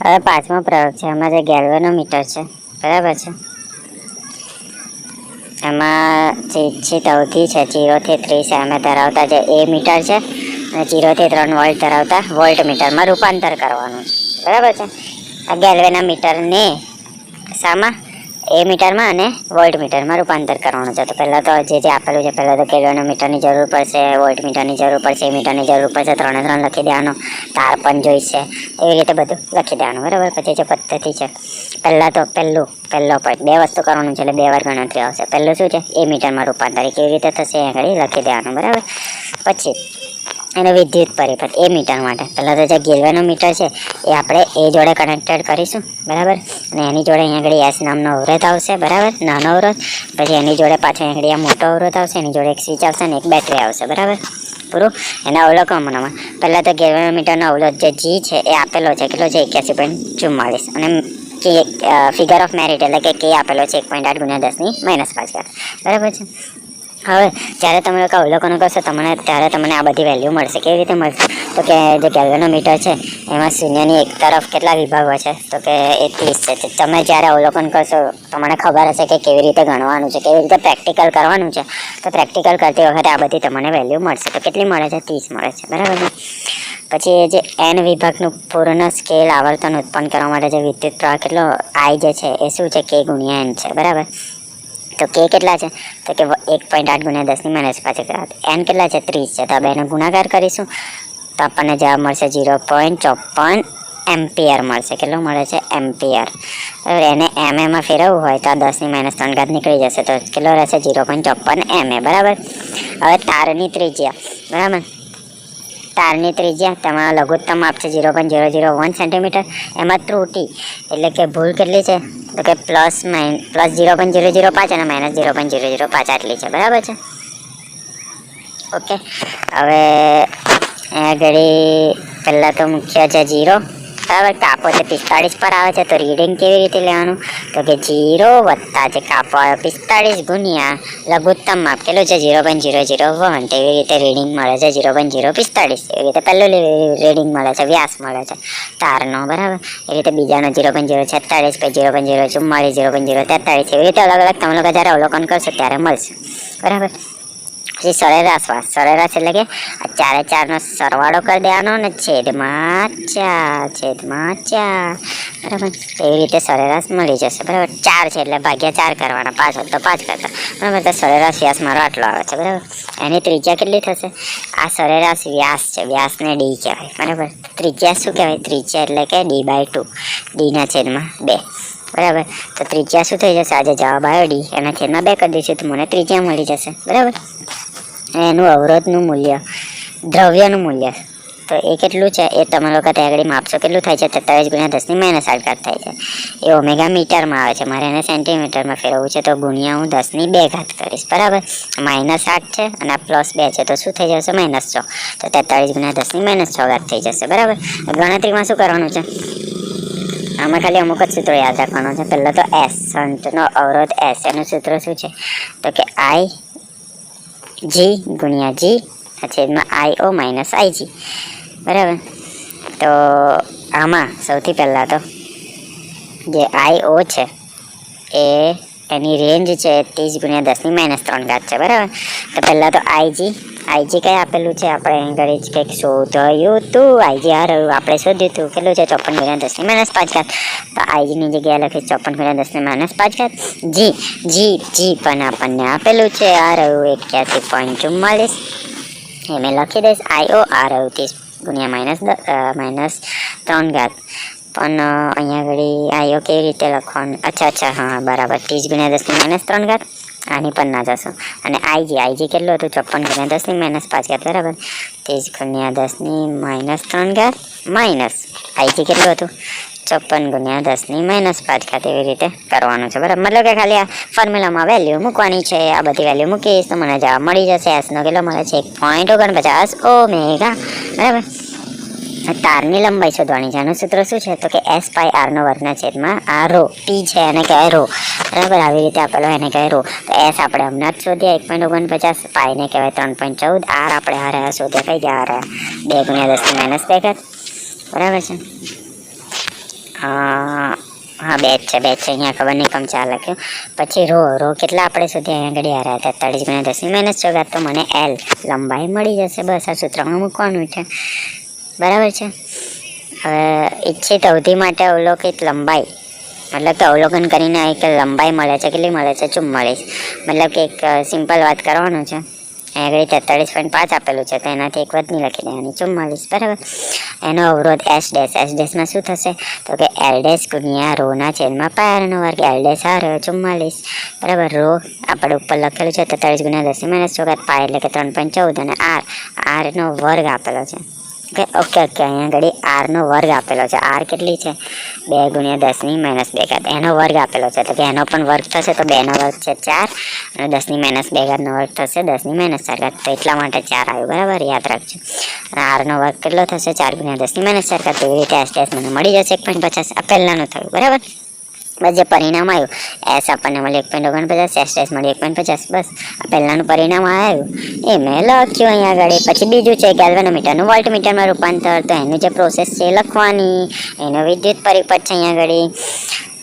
હવે પાંચમો પ્રયોગ છે. એમાં જે ગેલ્વેનોમીટર છે બરાબર છે, એમાં જે ઇચ્છિત અવધિ છે 0 થી 30 mm ધરાવતા જે એ મીટર છે અને 0 થી 3 વોલ્ટ ધરાવતા વોલ્ટ મીટરમાં રૂપાંતર કરવાનું છે બરાબર છે. આ ગેલ્વેનોમીટરને શામાં એ મીટરમાં અને વોલ્ટ મીટરમાં રૂપાંતર કરવાનું છે. તો પહેલાં તો જે આપેલું છે, પહેલાં તો ગેલ્વેનોમીટરની જરૂર પડશે, વોલ્ટ મીટરની જરૂર પડશે, એ મીટરની જરૂર પડશે, 3 લખી દેવાનો, તાર પણ જોઈશે, એવી રીતે બધું લખી દેવાનું બરાબર. પછી જે પદ્ધતિ છે, પહેલો પોઈન્ટ 2 વસ્તુ કરવાનું છે એટલે 2 વાર ગણતરી આવશે. પહેલું શું છે, એ મીટરમાં રૂપાંતર કેવી રીતે થશે એ આગળ લખી દેવાનું બરાબર. પછી એનો વિદ્યુત પરિપથ એ મીટર માટે પહેલાં તો જે ગેલ્વેનોમીટર છે એ આપણે એ જોડે કનેક્ટેડ કરીશું બરાબર. અને એની જોડે અહીંયા આગળ એસ નામનો અવરોધ આવશે બરાબર, નાનો અવરોધ. પછી એની જોડે પાછળ આગળ આ મોટો અવરોધ આવશે, એની જોડે એક સ્વિચ આવશે અને એક બેટરી આવશે બરાબર. પૂરું. એના અવલોકનોમાં પહેલાં તો ગેલ્વેનોમીટરનો અવરોધ જે જી છે એ આપેલો છે, કેટલો છે 81.44, અને કે ફિગર ઓફ મેરિટ એટલે કે આપેલો છે 1.8 × 10⁻⁵ બરાબર છે. હવે જ્યારે તમે લોકો અવલોકનો કરશો ત્યારે તમને આ બધી વેલ્યુ મળશે. કેવી રીતે મળશે? તો કે જે ગેલ્વેનોમીટર છે એમાં શૂન્યની એક તરફ કેટલા વિભાગો છે? તો કે એ 30 છે. તમે જ્યારે અવલોકન કરશો તમને ખબર હશે કે કેવી રીતે ગણવાનું છે, કેવી રીતે પ્રેક્ટિકલ કરવાનું છે. તો પ્રેક્ટિકલ કરતી વખતે આ બધી તમને વેલ્યુ મળશે. તો કેટલી મળે છે? 30 મળે છે બરાબર છે. પછી એ જે n વિભાગનું પૂર્ણ સ્કેલ આવર્તન ઉત્પન્ન કરવા માટે જે વિદ્યુત પ્રવાહ કેટલો I જે છે એ શું છે? K × n છે બરાબર. તો K કેટલા છે? તો કે 1.8 × 10⁻⁵ n કેટલા છે? 30 છે. તો આ બેનો ગુણાકાર કરીશું તો આપણને જવાબ મળશે 0.54 એમ્પિયર મળશે. કેટલો મળે છે? એમ્પિયર. એને એમાં ફેરવવું હોય તો આ 10⁻³ નીકળી જશે. તો કેટલો રહેશે? 0.54 ma બરાબર. હવે તારની ત્રિજ્યા બરાબર, તારની ત્રિજ્યા તેમાં લઘુત્તમ માપ છે 0.001 સેન્ટીમીટર. એમાં ત્રુટી એટલે કે ભૂલ કેટલી છે? તો કે પ્લસ 0.005 અને -0.005 આટલી છે બરાબર છે. ઓકે. હવે આગળ પહેલાં તો મુખ્ય છે 0 બરાબર. કાપો છે 45 પર આવે છે. તો રીડિંગ કેવી રીતે લેવાનું? તો કે 0 વત્તા જે કાપો આવે 45 ગુણ્યા લઘુત્તમ માપ કેટલું છે? 0.001. એવી રીતે રીડિંગ મળે છે 0.045. એવી રીતે પહેલું રીડિંગ મળે છે, વ્યાસ મળે છે તારનો બરાબર. એ રીતે બીજાનો 0.046, પછી 0.044, 0.043. એવી રીતે અલગ અલગ તમે લોકો જ્યારે અવલોકન કરશો ત્યારે મળશે બરાબર. પછી સરેરાશ એટલે કે આ 4 સરવાળો કરી દેવાનો ને છેદમાં 4 બરાબર. એવી રીતે સરેરાશ મળી જશે બરાબર. 4 છે એટલે ભાગ્યા 4 કરવાના, 5 હોય તો 5 કરતા બરાબર. તો સરેરાશ વ્યાસ મારો આટલો આવે છે બરાબર. એની ત્રિજ્યા કેટલી થશે? આ સરેરાશ વ્યાસ છે, વ્યાસને ડી કહેવાય બરાબર. ત્રિજ્યા શું કહેવાય? ત્રિજ્યા એટલે કે d/2, d/2 બરાબર. તો ત્રિજ્યા શું થઈ જશે? આજે જવાબ આવ્યો ડી, એના છેદમાં 2 કરી દઈશું તો મને ત્રિજ્યા મળી જશે બરાબર. એનું અવરોધનું મૂલ્ય, દ્રવ્યનું મૂલ્ય તો એ કેટલું છે એ તમે લોકો ત્યાં આગળ માપશો. કેટલું થાય છે? 43 × 10⁻⁸ થાય છે. એ ઓમેગા મીટરમાં આવે છે. મારે એને સેન્ટીમીટરમાં ફેરવવું છે તો ગુણ્યા હું 10⁻² કરીશ બરાબર. -8 છે અને આ +2 છે તો શું થઈ જશે? -6. તો 43 × 10⁻⁶ થઈ જશે બરાબર. ગણતરીમાં શું કરવાનું છે? આમાં ખાલી અમુક જ સૂત્રો યાદ રાખવાનું છે. પહેલાં તો S, શંટનો અવરોધ S, એનું સૂત્ર શું છે? તો કે I G × G છેદમાં I_O - Ig બરાબર. તો આમાં સૌથી પહેલાં તો જે I_O છે એની રેન્જ છે 30 × 10⁻³ છે બરાબર. તો પહેલાં તો IG કઈ આપેલું છે? આપણે અહીં ઘરે જ કંઈક શોધ્યું હતું. IG આ રહ્યું, આપણે શોધ્યું હતું. કેટલું છે? 54 × 10⁻⁵. તો IGની જગ્યાએ લખીશ 54 × 10⁻⁵. G પણ આપણને આપેલું છે, આ રહ્યું 81.44. એ મેં લખી દઈશ. I_O આ રહ્યું 30 × -3. પણ અહીંયા આગળ I_O કેવી રીતે લખવાનું? અચ્છા હા બરાબર. 30 × 10⁻³ આની પણ ના જશો. અને IG કેટલું હતું? 54 × 10⁻⁵ બરાબર. 30 × 10⁻³ IG કેટલું હતું? 54 × 10⁻⁵. એવી રીતે કરવાનું છે બરાબર. મતલબ કે ખાલી આ ફોર્મ્યુલામાં વેલ્યુ મૂકવાની છે. આ બધી વેલ્યુ મૂકીશ તો મને જવાબ મળી જશે. એસનો કેટલો મળે છે? 1.49 ઓમેગા બરાબર. તારની લંબાઈ શોધવાની છે. આનું સૂત્ર શું છે? તો કે S/R² T છે એને કહેવાય ρ બરાબર. આવી રીતે આપેલો એને કહેવાય ρ. તો S આપણે હમણાં જ શોધ્યા 1.49, પાઈ ને કહેવાય 3.14, R આપણે આ રહ્યા શોધ્યા કઈ ગયા રહ્યા 2 × 10⁻². બરાબર છે. હા બે જ છે અહીંયા ખબર નહીં કમ ચાલે લખ્યું. પછી રો કેટલા આપણે સુધી અહીંયા ઘડી રહ્યા 43 ગુણ્યા 10 ની -14 તો મને એલ લંબાઈ મળી જશે. બસ આ સૂત્રમાં મૂકવાનું છે, બરાબર છે. હવે ઈચ્છિત અવધિ માટે અવલોકિત લંબાઈ મતલબ કે અવલોકન કરીને એક લંબાઈ મળે છે, કેટલી મળે છે 44. મતલબ કે એક સિમ્પલ વાત કરવાનું છે. અહીંયા આગળ 43.5 આપેલું છે તો એનાથી એક વધની લખી દેવાની 44, બરાબર. એનો અવરોધ એસ ડેશમાં શું થશે તો કે એલ ડેશ ગુણ્યા રોના છેદમાં પાયનો વર્ગ. એલ ડેશ આ રહ્યો 44, બરાબર. રો આપણે ઉપર લખેલું છે 43 ગુણ્યા 10 ની -14 પાય એટલે કે 3.14 અને આરનો વર્ગ આપેલો છે. ઓકે અહીંયા આગળ આરનો વર્ગ આપેલો છે. આર કેટલી છે 2 ગુણ્યા 10 ની -2 એનો વર્ગ આપેલો છે તો કે એનો પણ વર્ગ થશે તો 2 નો વર્ગ છે 4 અને 10 ની -2 નો વર્ગ થશે 10 ની -4 તો એટલા માટે 4 આવ્યું, બરાબર. યાદ રાખજો. અને આરનો વર્ગ કેટલો થશે 4 ગુણ્યા 10 ની -4 તો એવી રીતે એસ ડેશ મને મળી જશે 1.50. આ પહેલાનું થયું, બરાબર. બસ જે પરિણામ આવ્યું એસ આપણને મળ્યું 1.49, એસ ડેશ મળ્યું 1.50. બસ આ પહેલાનું પરિણામ આવ્યું એ મેં લખ્યું અહીંયા આગળ. પછી બીજું છે ગેલ્વેનોમીટરનું વોલ્ટમીટરમાં રૂપાંતર. તો એનું જે પ્રોસેસ છે એ લખવાની, એનો વિદ્યુત પરિપથ છે અહીંયા આગળ.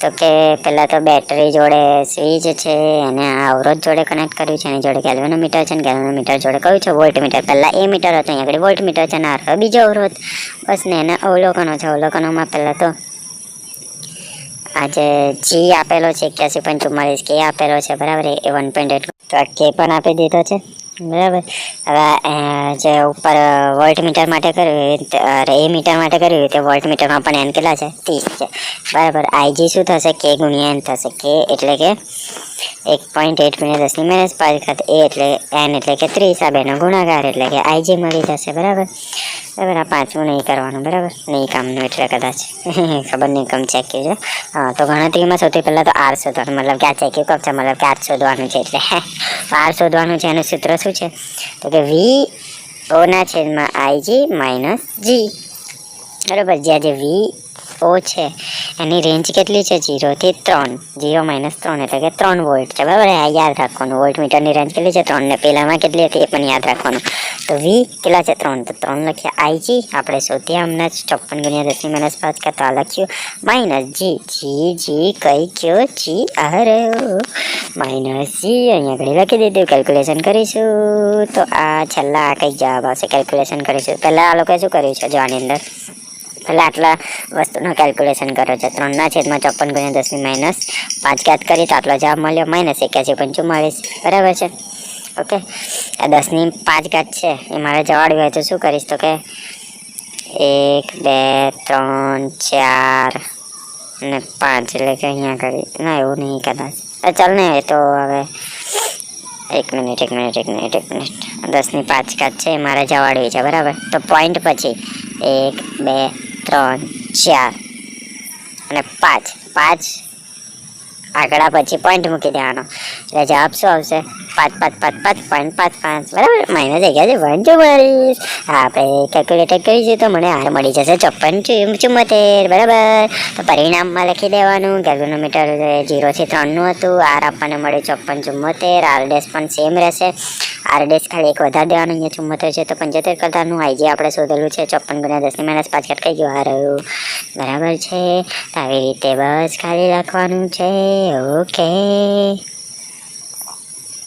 તો કે પહેલાં તો બેટરી જોડે સ્વિચ છે અને આ અવરોધ જોડે કનેક્ટ કર્યું છે, એની જોડે ગેલ્વેનોમીટર છે અને ગેલ્વેનોમીટર જોડે કયું છે વોલ્ટમીટર. પહેલાં એ મીટર હતું, અહીંયા આગળ વોલ્ટમીટર છે અને આ બીજો અવરોધ. બસ ને એના અવલોકનો છે. અવલોકનોમાં પહેલાં તો આજે જી આપેલો છે 81.44, કે આપેલો છે, બરાબર. એ 1.8 તો આ કે પણ આપી દીધો છે, બરાબર. હવે જે ઉપર વોલ્ટમીટર માટે કર્યું એ મીટર માટે કર્યું તે વોલ્ટમીટરમાં પણ એન કેટલા છે 30 છે, બરાબર. આઈજી શું થશે કે ગુણ્યા એન થશે. કે એટલે કે 1.8 ગુણ્યા 10 ની -5 એ એટલે એન એટલે કે 30. આ બેનો ગુણાકાર એટલે કે આઈજી મળી જશે, બરાબર. બરાબર. આ પાંચમું નહીં કરવાનું, બરાબર. નહીં કામનું એટલે કદાચ ખબર નહીં કમ ચેક્યું છે. હા તો ગણતરીમાં સૌથી પહેલાં તો આર શોધવાનું, મતલબ કે આ ચેક્યું કબ છે, મતલબ કે આર શોધવાનું છે. એટલે આર શોધવાનું છે. એનું સૂત્ર શું છે તો કે વી ઓના છેદમાં આઈજી માઇનસ જી, બરાબર. જ્યાં જે વી ઓ છે એની રેન્જ કેટલી છે 0 થી 3, 0 - 3 એટલે કે 3 વોલ્ટ છે, બરાબર. આ યાદ રાખવાનું. વોલ્ટમીટરની રેન્જ કેટલી છે 3 ને પહેલામાં કેટલી હતી એ પણ યાદ રાખવાનું. તો વી કેટલા છે 3 તો 3 લખ્યા. આઈજી આપણે શોધ્યા હમણાં જ 54 ગુણ્યા 10 ની -5 કરતા લખ્યું માઇનસ જી કઈ કયો જી આ રહ્યો માઇનસ જી અહીંયા આગળ લખી દીધું. કેલ્ક્યુલેશન કરીશું તો આ છેલ્લા કંઈક જવાબ આવશે. કેલ્ક્યુલેશન કરીશું પહેલાં આ લોકોએ શું કર્યું છે જો આની અંદર પહેલાં આટલા વસ્તુનું કેલ્ક્યુલેશન કરો છો. 3/54 ગુણ્યા 10 ની -5 કરી તો આટલો જવાબ મળ્યો -81.44, બરાબર છે. ઓકે. આ 10 ની 5 છે એ મારે જવાડવી હોય તો શું કરીશ તો કે 1 2 3 4 અને 5 એટલે કે અહીંયા કરી ના એવું નહીં કદાચ. ચાલ ને એ તો હવે એક મિનિટ 10 ની 5 છે એ મારે જવાડવી છે, બરાબર. તો પોઈન્ટ પછી 1 2 3 4 અને 5 આગળ પછી પોઈન્ટ મૂકી દેવાનો એટલે જવાબ શું આવશે 5.55, બરાબર. માઇનસ 1.44. આપણે કેલ્ક્યુલેટર કરીશું તો મને આર મળી જશે 54.74, બરાબર. તો પરિણામમાં લખી દેવાનું. ગેલ્વેનોમીટર 0 થી 3 નું હતું. આર આપણને મળ્યું 54.74. આર ડેશ પણ સેમ રહેશે. આર ડેશ ખાલી એક વધારે દેવાનું. અહીંયા 74 છે તો 75 કરતાનું. આઈજી આપણે શોધેલું છે 54 ગુણ્યા 10 ની -5 કઈ ગયું આ રહ્યું, બરાબર છે. આવી રીતે બસ ખાલી લખવાનું છે. ઓકે.